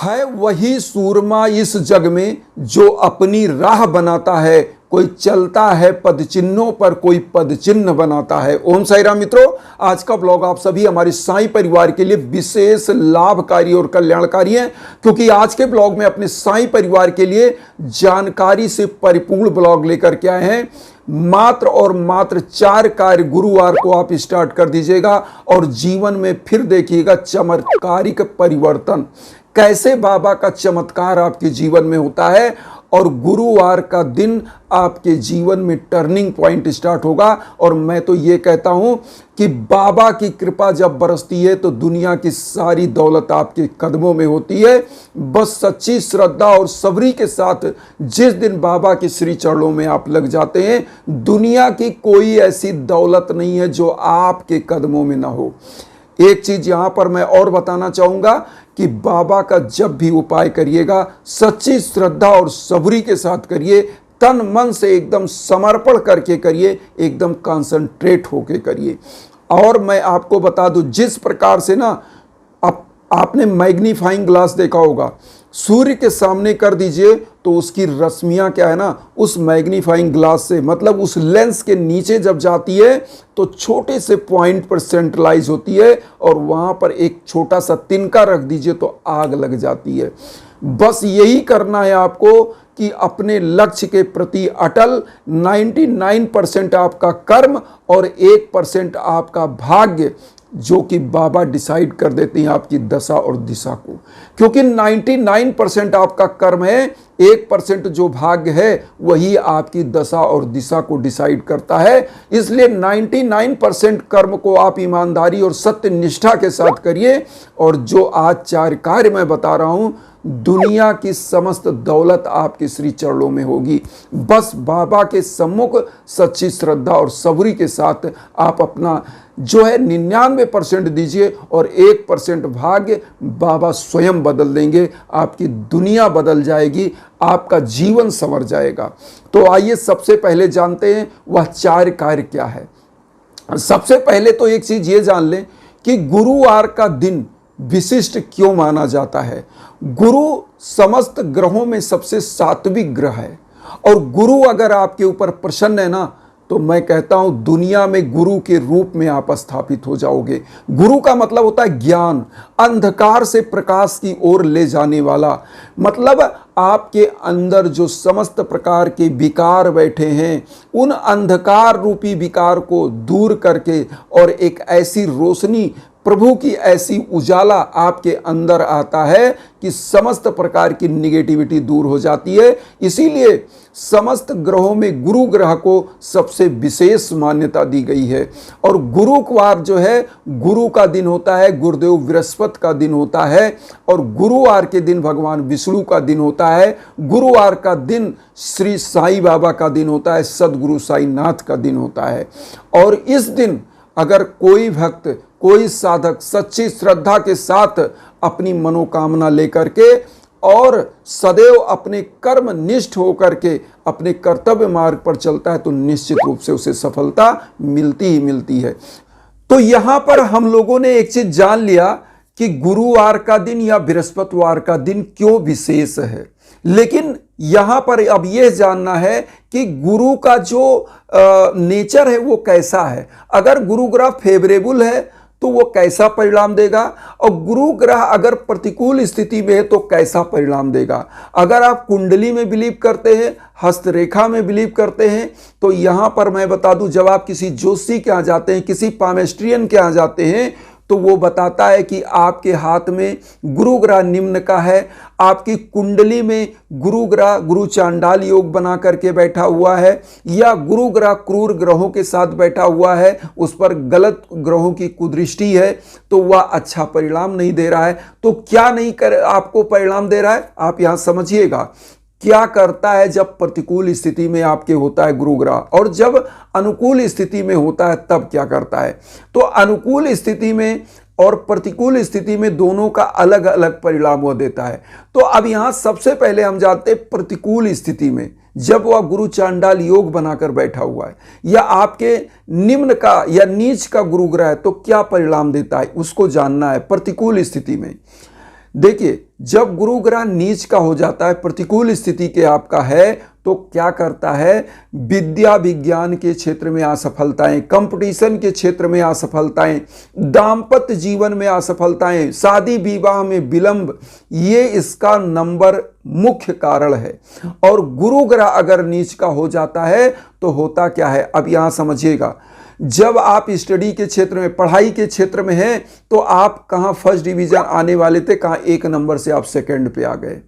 है वही सूरमा इस जग में जो अपनी राह बनाता है। कोई चलता है पद चिन्हों पर, कोई पद चिन्ह बनाता है। ओम साई राम मित्रों, आज का ब्लॉग आप सभी हमारे साईं परिवार के लिए विशेष लाभकारी और कल्याणकारी है, क्योंकि आज के ब्लॉग में अपने साईं परिवार के लिए जानकारी से परिपूर्ण ब्लॉग लेकर के आए हैं। मात्र और मात्र 4 कार्य गुरुवार को आप स्टार्ट कर दीजिएगा और जीवन में फिर देखिएगा चमत्कारिक परिवर्तन। कैसे बाबा का चमत्कार आपके जीवन में होता है और गुरुवार का दिन आपके जीवन में टर्निंग पॉइंट स्टार्ट होगा। और मैं तो ये कहता हूं कि बाबा की कृपा जब बरसती है तो दुनिया की सारी दौलत आपके कदमों में होती है। बस सच्ची श्रद्धा और सबरी के साथ जिस दिन बाबा के श्री चरणों में आप लग जाते हैं, दुनिया की कोई ऐसी दौलत नहीं है जो आपके कदमों में ना हो। एक चीज यहां पर मैं और बताना चाहूंगा कि बाबा का जब भी उपाय करिएगा सच्ची श्रद्धा और सबरी के साथ करिए, तन मन से एकदम समर्पण करके करिए, एकदम कंसंट्रेट होके करिए। और मैं आपको बता दूं, जिस प्रकार से ना आपने मैग्नीफाइंग ग्लास देखा होगा, सूर्य के सामने कर दीजिए तो उसकी रश्मियां क्या है ना, उस मैग्नीफाइंग ग्लास से मतलब उस लेंस के नीचे जब जाती है तो छोटे से पॉइंट पर सेंट्रलाइज होती है और वहां पर एक छोटा सा तिनका रख दीजिए तो आग लग जाती है। बस यही करना है आपको कि अपने लक्ष्य के प्रति अटल, 99% आपका कर्म और 1% आपका भाग्य, जो कि बाबा डिसाइड कर देते हैं आपकी दशा और दिशा को। क्योंकि 99% आपका कर्म है, 1% जो भाग्य है वही आपकी दशा और दिशा को डिसाइड करता है। इसलिए 99% कर्म को आप ईमानदारी और सत्य निष्ठा के साथ करिए। और जो आज 4 कार्य मैं बता रहा हूं, दुनिया की समस्त दौलत आपके श्री चरणों में होगी। बस बाबा के सम्मुख सच्ची श्रद्धा और सबरी के साथ आप अपना जो है 99% दीजिए और 1% भाग्य बाबा स्वयं बदल देंगे। आपकी दुनिया बदल जाएगी, आपका जीवन संवर जाएगा। तो आइए सबसे पहले जानते हैं वह 4 कार्य क्या है। सबसे पहले तो एक चीज ये जान लें कि गुरुवार का दिन विशिष्ट क्यों माना जाता है। गुरु समस्त ग्रहों में सबसे सात्विक ग्रह है और गुरु अगर आपके ऊपर प्रसन्न है ना, तो मैं कहता हूं दुनिया में गुरु के रूप में आप स्थापित हो जाओगे। गुरु का मतलब होता है ज्ञान, अंधकार से प्रकाश की ओर ले जाने वाला। मतलब आपके अंदर जो समस्त प्रकार के विकार बैठे हैं, उन अंधकार रूपी विकार को दूर करके और एक ऐसी रोशनी, प्रभु की ऐसी उजाला आपके अंदर आता है कि समस्त प्रकार की निगेटिविटी दूर हो जाती है। इसीलिए समस्त ग्रहों में गुरु ग्रह को सबसे विशेष मान्यता दी गई है। और गुरुवार जो है गुरु का दिन होता है, गुरुदेव बृहस्पति का दिन होता है और गुरुवार के दिन भगवान विष्णु का दिन होता है। गुरुवार का दिन श्री साईं बाबा का दिन होता है, सदगुरु साईनाथ का दिन होता है। और इस दिन अगर कोई भक्त, कोई साधक सच्ची श्रद्धा के साथ अपनी मनोकामना लेकर के और सदैव अपने कर्म निष्ठ होकर के अपने कर्तव्य मार्ग पर चलता है तो निश्चित रूप से उसे सफलता मिलती ही मिलती है। तो यहां पर हम लोगों ने एक चीज जान लिया कि गुरुवार का दिन या बृहस्पतिवार का दिन क्यों विशेष है। लेकिन यहां पर अब यह जानना है कि गुरु का जो नेचर है वो कैसा है। अगर गुरु ग्रह फेवरेबल है तो वो कैसा परिणाम देगा, और गुरु ग्रह अगर प्रतिकूल स्थिति में है तो कैसा परिणाम देगा। अगर आप कुंडली में बिलीव करते हैं, हस्तरेखा में बिलीव करते हैं, तो यहां पर मैं बता दूं, जब आप किसी ज्योतिषी के यहाँ जाते हैं, किसी पामेस्ट्रियन के यहाँ जाते हैं, तो वो बताता है कि आपके हाथ में गुरु ग्रह निम्न का है, आपकी कुंडली में गुरु ग्रह गुरु चांडाल योग बना करके बैठा हुआ है, या गुरु ग्रह क्रूर ग्रहों के साथ बैठा हुआ है, उस पर गलत ग्रहों की कुदृष्टि है, तो वह अच्छा परिणाम नहीं दे रहा है। तो क्या नहीं कर आपको परिणाम दे रहा है, आप यहां समझिएगा। क्या करता है जब प्रतिकूल स्थिति में आपके होता है गुरु ग्रह, और जब अनुकूल स्थिति में होता है तब क्या करता है। तो अनुकूल स्थिति में और प्रतिकूल स्थिति में दोनों का अलग अलग परिणाम वो देता है। तो अब यहां सबसे पहले हम जानते हैं प्रतिकूल स्थिति में जब वह गुरु चांडाल योग बनाकर बैठा हुआ है या आपके निम्न का या नीच का गुरु ग्रह है तो क्या परिणाम देता है, उसको जानना है। प्रतिकूल स्थिति में देखिए, जब गुरु ग्रह नीच का हो जाता है, प्रतिकूल स्थिति के आपका है, तो क्या करता है, विद्या विज्ञान के क्षेत्र में असफलताएं, कंपटीशन के क्षेत्र में असफलताएं, दाम्पत्य जीवन में असफलताएं, शादी विवाह में विलंब, ये इसका नंबर मुख्य कारण है। और गुरु ग्रह अगर नीच का हो जाता है तो होता क्या है, अब यहां समझिएगा, जब आप स्टडी के क्षेत्र में, पढ़ाई के क्षेत्र में हैं, तो आप कहां फर्स्ट डिवीजन आने वाले थे, कहां एक नंबर से आप सेकंड पे आ गए।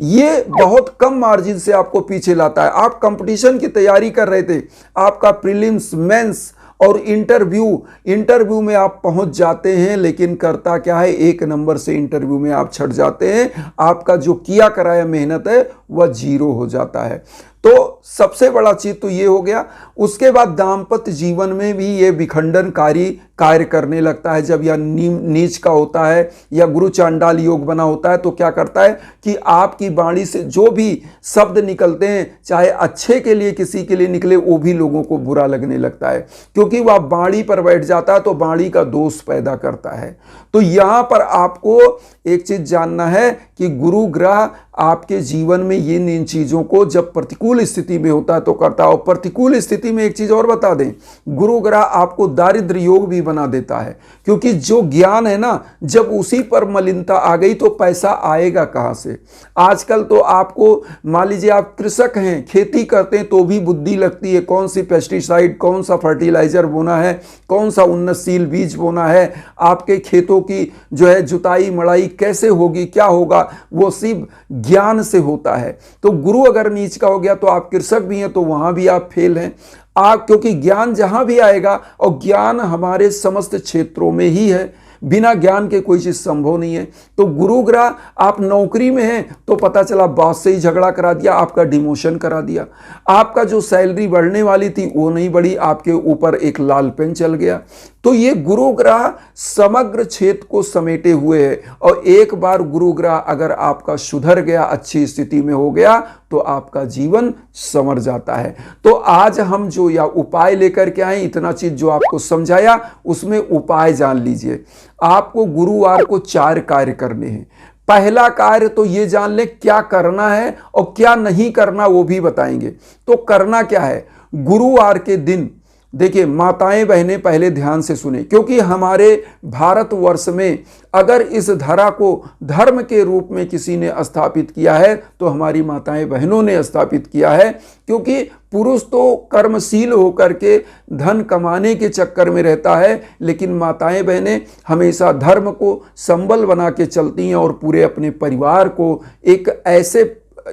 ये बहुत कम मार्जिन से आपको पीछे लाता है। आप कंपटीशन की तैयारी कर रहे थे, आपका प्रीलिम्स, मेंस और इंटरव्यू में आप पहुंच जाते हैं, लेकिन करता क्या है, एक नंबर से इंटरव्यू में आप छट जाते हैं। आपका जो किया कराया मेहनत है वह जीरो हो जाता है। तो सबसे बड़ा चीज तो ये हो गया। उसके बाद दाम्पत्य जीवन में भी ये विखंडनकारी कार्य करने लगता है। जब यह नीच का होता है या गुरु चांडाल योग बना होता है, तो क्या करता है कि आपकी वाणी से जो भी शब्द निकलते हैं, चाहे अच्छे के लिए किसी के लिए निकले, वो भी लोगों को बुरा लगने लगता है, क्योंकि वह वाणी पर बैठ जाता है तो वाणी का दोष पैदा करता है। तो यहां पर आपको एक चीज जानना है कि गुरु ग्रह आपके जीवन में इन चीजों को जब प्रतिकूल स्थिति में होता है तो करता है। और प्रतिकूल स्थिति में एक चीज और बता दें, गुरु ग्रह आपको दारिद्र योग भी बना देता है, क्योंकि जो ज्ञान है ना, जब उसी पर मलिनता आ गई तो पैसा आएगा कहां से। आजकल तो आपको मान लीजिए, आप कृषक हैं, खेती करते हैं, तो भी बुद्धि लगती है कौन सी पेस्टिसाइड, कौन सा फर्टिलाइजर बोना है, कौन सा उन्नतशील बीज बोना है, आपके खेतों की जो है जुताई मड़ाई कैसे होगी, क्या होगा, वो सिर्फ ज्ञान से होता है। तो गुरु अगर नीच का हो गया तो आप कृषक भी हैं, तो वहां भी आप फेल हैं। क्योंकि ज्ञान जहां भी आएगा, और ज्ञान हमारे समस्त क्षेत्रों में ही है, बिना ज्ञान के कोई चीज संभव नहीं है। तो गुरु ग्रह, आप नौकरी में हैं तो पता चला बॉस से ही झगड़ा करा दिया, आपका डिमोशन करा दिया, आपका जो सैलरी बढ़ने वाली थी वो नहीं बढ़ी, आपके ऊपर एक लाल पेन चल गया। तो ये गुरु ग्रह समग्र क्षेत्र को समेटे हुए है। और एक बार गुरु ग्रह अगर आपका सुधर गया, अच्छी स्थिति में हो गया, तो आपका जीवन संवर जाता है। तो आज हम जो या उपाय लेकर के आए, इतना चीज जो आपको समझाया, उसमें उपाय जान लीजिए। आपको गुरुवार को 4 कार्य करने हैं। पहला कार्य तो ये जान ले क्या करना है और क्या नहीं करना, वो भी बताएंगे। तो करना क्या है, गुरुवार के दिन देखिए, माताएं बहनें पहले ध्यान से सुने, क्योंकि हमारे भारतवर्ष में अगर इस धरा को धर्म के रूप में किसी ने स्थापित किया है तो हमारी माताएं बहनों ने स्थापित किया है। क्योंकि पुरुष तो कर्मशील होकर के धन कमाने के चक्कर में रहता है, लेकिन माताएं बहनें हमेशा धर्म को संबल बना के चलती हैं और पूरे अपने परिवार को एक ऐसे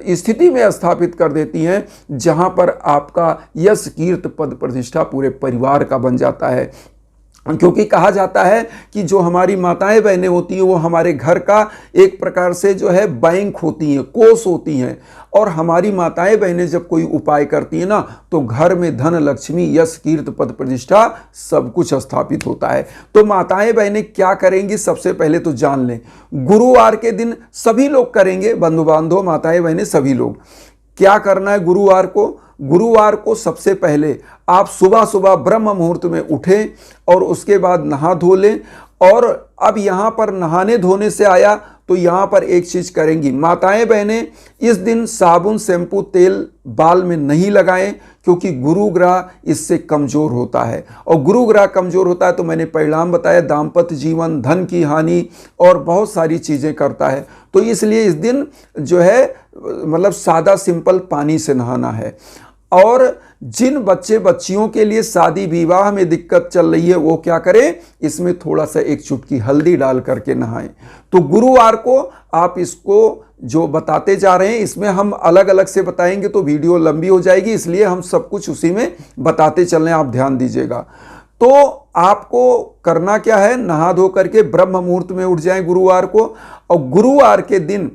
स्थिति में स्थापित कर देती हैं जहां पर आपका यश कीर्ति पद प्रतिष्ठा पूरे परिवार का बन जाता है। क्योंकि कहा जाता है कि जो हमारी माताएं बहनें होती हैं वो हमारे घर का एक प्रकार से जो है बैंक होती हैं, कोष होती हैं। और हमारी माताएं बहनें जब कोई उपाय करती हैं ना, तो घर में धन लक्ष्मी यश कीर्ति पद प्रतिष्ठा सब कुछ स्थापित होता है। तो माताएं बहनें क्या करेंगी, सबसे पहले तो जान लें, गुरुवार के दिन सभी लोग करेंगे, बंधु बांधव माताएं बहनें सभी लोग। क्या करना है गुरुवार को, गुरुवार को सबसे पहले आप सुबह सुबह ब्रह्म मुहूर्त में उठें और उसके बाद नहा धो लें। और अब यहाँ पर नहाने धोने से आया तो यहाँ पर एक चीज करेंगी माताएं बहनें, इस दिन साबुन शैम्पू तेल बाल में नहीं लगाएं, क्योंकि गुरु ग्रह इससे कमजोर होता है। और गुरु ग्रह कमजोर होता है तो मैंने परिणाम बताया, दाम्पत्य जीवन, धन की हानि और बहुत सारी चीजें करता है। तो इसलिए इस दिन जो है मतलब सादा सिंपल पानी से नहाना है। और जिन बच्चे बच्चियों के लिए शादी विवाह में दिक्कत चल रही है वो क्या करें, इसमें थोड़ा सा एक चुटकी हल्दी डाल करके नहाएं। तो गुरुवार को आप इसको जो बताते जा रहे हैं, इसमें हम अलग अलग से बताएंगे तो वीडियो लंबी हो जाएगी, इसलिए हम सब कुछ उसी में बताते चल रहे हैं, आप ध्यान दीजिएगा। तो आपको करना क्या है, नहा धो करके ब्रह्म मुहूर्त में उठ जाएं गुरुवार को। और गुरुवार के दिन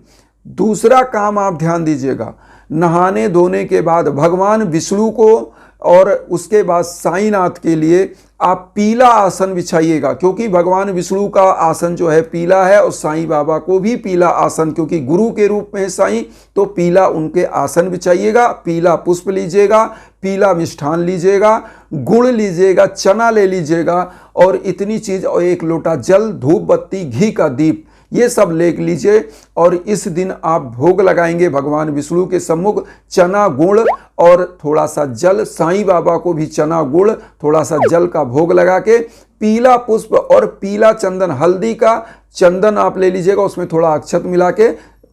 दूसरा काम आप ध्यान दीजिएगा, नहाने धोने के बाद भगवान विष्णु को और उसके बाद साईनाथ के लिए आप पीला आसन बिछाइएगा, क्योंकि भगवान विष्णु का आसन जो है पीला है और साईं बाबा को भी पीला आसन, क्योंकि गुरु के रूप में है साईं, तो पीला उनके आसन बिछाइएगा। पीला पुष्प लीजिएगा, पीला मिष्ठान लीजिएगा, गुड़ लीजिएगा, चना ले लीजिएगा और इतनी चीज और 1 लोटा जल, धूप बत्ती, घी का दीप, ये सब ले लीजिए और इस दिन आप भोग लगाएंगे भगवान विष्णु के सम्मुख चना गुड़ और थोड़ा सा जल। साईं बाबा को भी चना गुड़ थोड़ा सा जल का भोग लगा के पीला पुष्प और पीला चंदन, हल्दी का चंदन आप ले लीजिएगा, उसमें थोड़ा अक्षत मिला के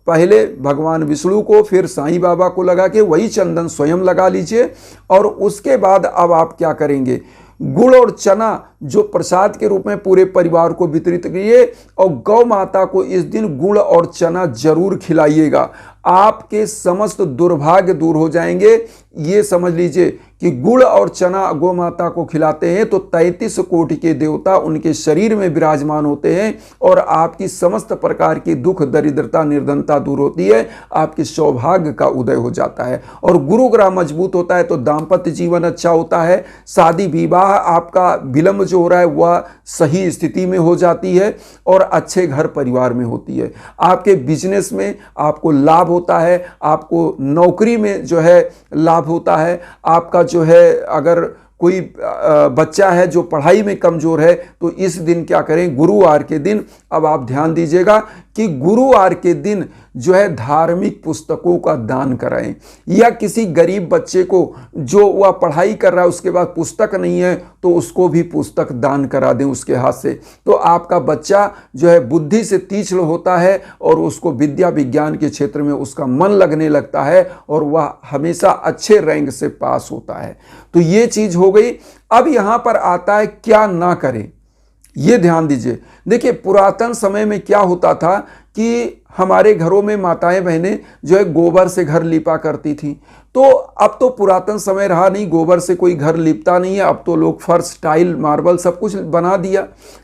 पहले भगवान विष्णु को फिर साईं बाबा को लगा के वही चंदन स्वयं लगा लीजिए। और उसके बाद अब आप क्या करेंगे, गुड़ और चना जो प्रसाद के रूप में पूरे परिवार को वितरित करिए और गौ माता को इस दिन गुड़ और चना जरूर खिलाइएगा। आपके समस्त दुर्भाग्य दूर हो जाएंगे। ये समझ लीजिए कि गुड़ और चना गौ माता को खिलाते हैं तो 33 कोटि के देवता उनके शरीर में विराजमान होते हैं और आपकी समस्त प्रकार की दुख दरिद्रता निर्धनता दूर होती है, आपके सौभाग्य का उदय हो जाता है और गुरु ग्रह मजबूत होता है तो दाम्पत्य जीवन अच्छा होता है। शादी विवाह आपका विलंब जो हो रहा है वह सही स्थिति में हो जाती है और अच्छे घर परिवार में होती है। आपके बिजनेस में आपको लाभ होता है, आपको नौकरी में जो है लाभ होता है। आपका जो है अगर कोई बच्चा है जो पढ़ाई में कमजोर है तो इस दिन क्या करें, गुरुवार के दिन अब आप ध्यान दीजिएगा कि गुरुवार के दिन जो है धार्मिक पुस्तकों का दान कराएं या किसी गरीब बच्चे को जो वह पढ़ाई कर रहा है उसके बाद पुस्तक नहीं है तो उसको भी पुस्तक दान करा दें उसके हाथ से। तो आपका बच्चा जो है बुद्धि से तीक्ष्ण होता है और उसको विद्या विज्ञान के क्षेत्र में उसका मन लगने लगता है और वह हमेशा अच्छे रैंक से पास होता है। तो ये चीज हो गई। अब यहां पर आता है क्या ना करें, ये ध्यान दीजिए। देखिए पुरातन समय में क्या होता था कि हमारे घरों में माताएं बहनें जो है गोबर से घर लिपा करती थी। तो अब तो पुरातन समय रहा नहीं, गोबर से कोई घर लिपता नहीं है। अब तो लोग फर्श टाइल मार्बल सब कुछ बना दिया।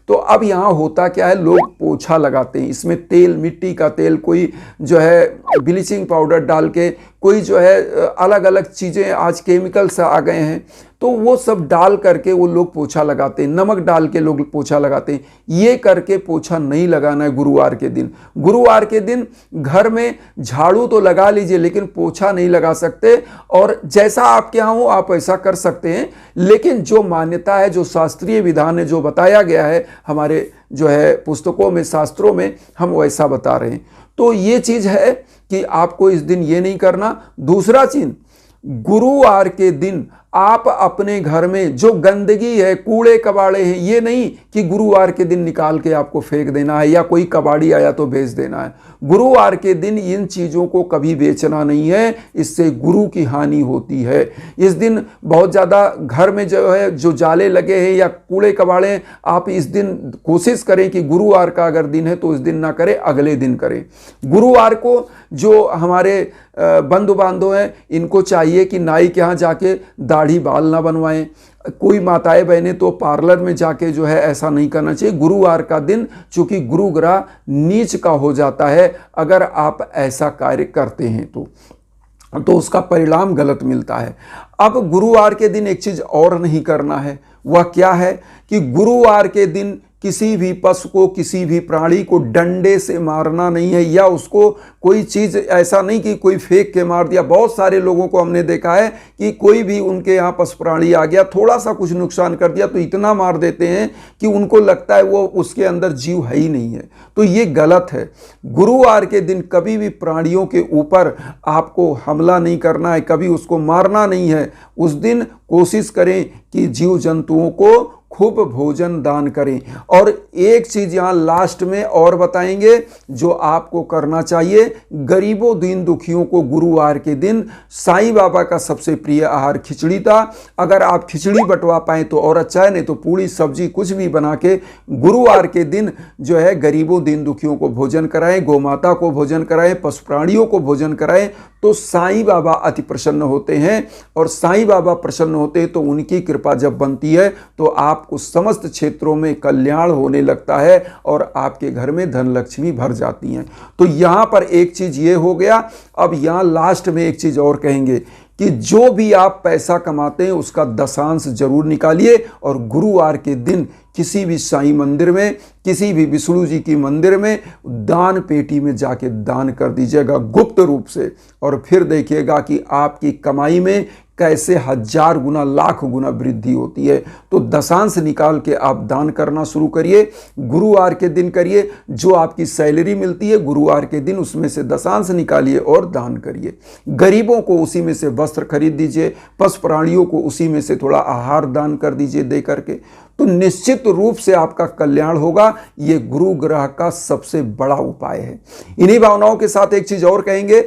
तो अब यहाँ होता क्या है, लोग पोछा लगाते हैं, इसमें तेल, मिट्टी का तेल, कोई जो है ब्लीचिंग पाउडर डाल के, कोई जो है अलग अलग चीज़ें आज केमिकल्स आ गए हैं तो वो सब डाल करके वो लोग पोछा लगाते हैं, नमक डाल के लोग पोछा लगाते हैं। ये करके पोछा नहीं लगाना है गुरुवार के दिन। गुरुवार के दिन घर में झाड़ू तो लगा लीजिए लेकिन पोछा नहीं लगा सकते। और जैसा आपके यहाँ हो आप ऐसा कर सकते हैं, लेकिन जो मान्यता है, जो शास्त्रीय विधान है, जो बताया गया है हमारे जो है पुस्तकों में, शास्त्रों में, हम वैसा बता रहे हैं। तो ये चीज़ है कि आपको इस दिन ये नहीं करना। दूसरा चीज, गुरुवार के दिन आप अपने घर में जो गंदगी है, कूड़े कबाड़े हैं, ये नहीं कि गुरुवार के दिन निकाल के आपको फेंक देना है या कोई कबाड़ी आया तो बेच देना है। गुरुवार के दिन इन चीज़ों को कभी बेचना नहीं है, इससे गुरु की हानि होती है। इस दिन बहुत ज़्यादा घर में जो है जो जाले लगे हैं या कूड़े कबाड़े हैं, आप इस दिन कोशिश करें कि गुरुवार का अगर दिन है तो इस दिन ना करें, अगले दिन करें। गुरुवार को जो हमारे बंधु बांधव हैं इनको चाहिए कि नाई के यहाँ जाके दाढ़ी बाल ना बनवाएं। कोई माताएं बहनें तो पार्लर में जाके जो है ऐसा नहीं करना चाहिए। गुरुवार का दिन चूंकि गुरु ग्रह नीच का हो जाता है, अगर आप ऐसा कार्य करते हैं तो उसका परिणाम गलत मिलता है। अब गुरुवार के दिन एक चीज और नहीं करना है, वह क्या है कि गुरुवार के दिन किसी भी पशु को, किसी भी प्राणी को डंडे से मारना नहीं है या उसको कोई चीज़ ऐसा नहीं कि कोई फेंक के मार दिया। बहुत सारे लोगों को हमने देखा है कि कोई भी उनके यहाँ पशु प्राणी आ गया, थोड़ा सा कुछ नुकसान कर दिया तो इतना मार देते हैं कि उनको लगता है वो उसके अंदर जीव है ही नहीं है। तो ये गलत है। गुरुवार के दिन कभी भी प्राणियों के ऊपर आपको हमला नहीं करना है, कभी उसको मारना नहीं है। उस दिन कोशिश करें कि जीव जंतुओं को खूब भोजन दान करें। और एक चीज यहां लास्ट में और बताएंगे जो आपको करना चाहिए, गरीबों दीन दुखियों को गुरुवार के दिन साईं बाबा का सबसे प्रिय आहार खिचड़ी था। अगर आप खिचड़ी बंटवा पाएं तो और अच्छा है, नहीं तो पूड़ी सब्जी कुछ भी बना के गुरुवार के दिन जो है गरीबों दीन दुखियों को भोजन कराएं, गौ माता को भोजन कराएं, पशु प्राणियों को भोजन कराएं। तो साईं बाबा अति प्रसन्न होते हैं और साईं बाबा प्रसन्न होते हैं तो उनकी कृपा जब बनती है तो आपको समस्त क्षेत्रों में कल्याण होने लगता है और आपके घर में धन लक्ष्मी भर जाती हैं। तो यहाँ पर एक चीज ये हो गया। अब यहाँ लास्ट में एक चीज और कहेंगे कि जो भी आप पैसा कमाते हैं उसका दशांश जरूर निकालिए और गुरुवार के दिन किसी भी साईं मंदिर में, किसी भी विष्णु जी की मंदिर में दान पेटी में जाके दान कर दीजिएगा गुप्त रूप से। और फिर देखिएगा कि आपकी कमाई में कैसे 1000 गुना लाख गुना वृद्धि होती है। तो दशांश निकाल के आप दान करना शुरू करिए, गुरुवार के दिन करिए। जो आपकी सैलरी मिलती है गुरुवार के दिन उसमें से दशांश निकालिए और दान करिए। गरीबों को उसी में से वस्त्र खरीद दीजिए, पशु प्राणियों को उसी में से थोड़ा आहार दान कर दीजिए दे करके, तो निश्चित रूप से आपका कल्याण होगा। ये गुरु ग्रह का सबसे बड़ा उपाय है। इन्हीं भावनाओं के साथ एक चीज और कहेंगे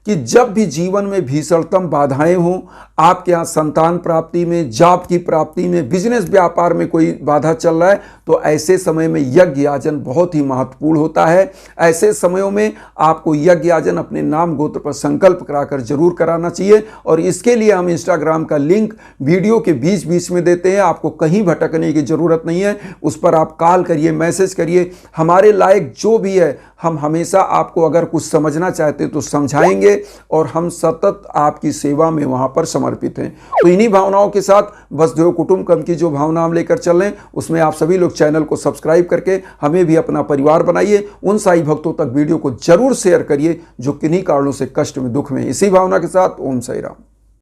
कि जब भी जीवन में भीषणतम बाधाएं हों, आपके यहाँ संतान प्राप्ति में, जॉब की प्राप्ति में, बिजनेस व्यापार में कोई बाधा चल रहा है, तो ऐसे समय में यज्ञ याजन बहुत ही महत्वपूर्ण होता है। ऐसे समयों में आपको यज्ञ याजन अपने नाम गोत्र पर संकल्प कराकर जरूर कराना चाहिए। और इसके लिए हम इंस्टाग्राम का लिंक वीडियो के बीच बीच में देते हैं, आपको कहीं भटकने की जरूरत नहीं है। उस पर आप कॉल करिए, मैसेज करिए, हमारे लायक जो भी है हम हमेशा आपको अगर कुछ समझना चाहते तो समझाएंगे और हम सतत आपकी सेवा में वहां पर समर्पित हैं। तो इन्हीं भावनाओं के साथ वसुधैव कुटुंबकम की जो भावना हम लेकर चल रहे हैं उसमें आप सभी लोग चैनल को सब्सक्राइब करके हमें भी अपना परिवार बनाइए। उन साई भक्तों तक वीडियो को जरूर शेयर करिए जो किन्हीं कारणों से कष्ट में, दुख में। इसी भावना के साथ ओम साई राम।